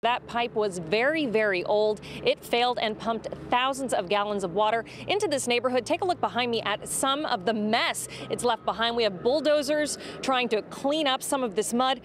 That pipe was very, very old. It failed and pumped thousands of gallons of water into this neighborhood. Take a look behind me at some of the mess it's left behind. We have bulldozers trying to clean up some of this mud.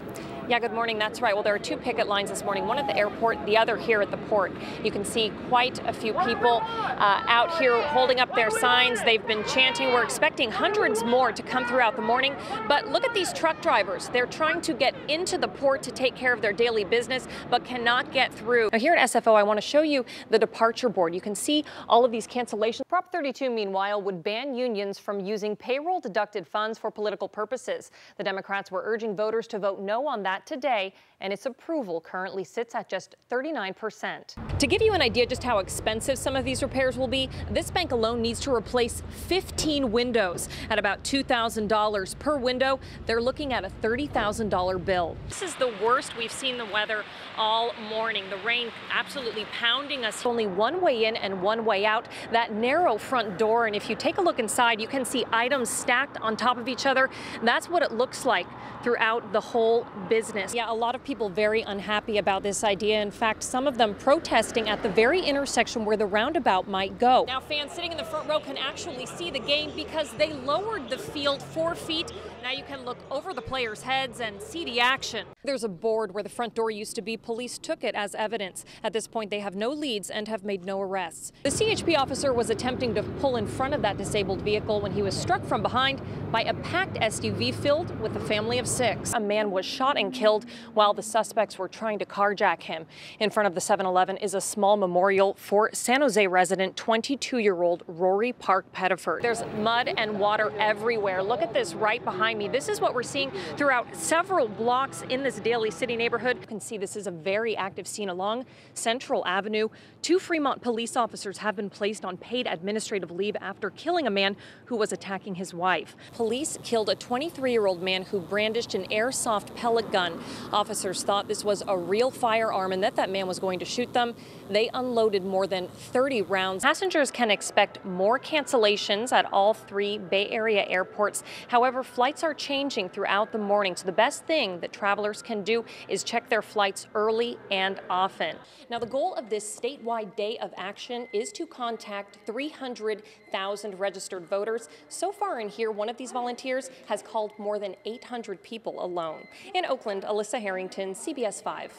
Yeah, good morning. That's right. Well, there are two picket lines this morning, one at the airport, the other here at the port. You can see quite a few people out here holding up their signs. They've been chanting. We're expecting hundreds more to come throughout the morning. But look at these truck drivers. They're trying to get into the port to take care of their daily business, but cannot get through. Now, here at SFO, I want to show you the departure board. You can see all of these cancellations. Prop 32, meanwhile, would ban unions from using payroll-deducted funds for political purposes. The Democrats were urging voters to vote no on that today, and its approval currently sits at just 39%. To give you an idea just how expensive some of these repairs will be, this bank alone needs to replace 15 windows at about $2,000 per window. They're looking at a $30,000 bill. This is the worst we've seen the weather all morning. The rain absolutely pounding us. Only one way in and one way out, that narrow front door. And if you take a look inside, you can see items stacked on top of each other. That's what it looks like throughout the whole business. Yeah, a lot of people very unhappy about this idea. In fact, some of them protesting at the very intersection where the roundabout might go. Now, fans sitting in the front row can actually see the game because they lowered the field 4 feet. Now you can look over the players' heads and see the action. There's a board where the front door used to be. Police took it as evidence. At this point, they have no leads and have made no arrests. The CHP officer was attempting to pull in front of that disabled vehicle when he was struck from behind by a packed SUV filled with a family of 6. A man was shot and killed while the suspects were trying to carjack him. In front of the 7-Eleven is a small memorial for San Jose resident 22-year-old Rory Park Pettiford. There's mud and water everywhere. Look at this right behind me. This is what we're seeing throughout several blocks in this Daly City neighborhood. You can see this is a very active scene along Central Avenue. 2 Fremont police officers have been placed on paid administrative leave after killing a man who was attacking his wife. Police killed a 23-year-old man who brandished an airsoft pellet gun. Officers thought this was a real firearm and that man was going to shoot them. They unloaded more than 30 rounds. Passengers can expect more cancellations at all 3 Bay Area airports. However, flights are changing throughout the morning, so the best thing that travelers can do is check their flights early and often. Now, the goal of this statewide day of action is to contact 300,000 registered voters. So far in here, one of these volunteers has called more than 800 people alone. In Oakland, Elissa Harrington, CBS 5.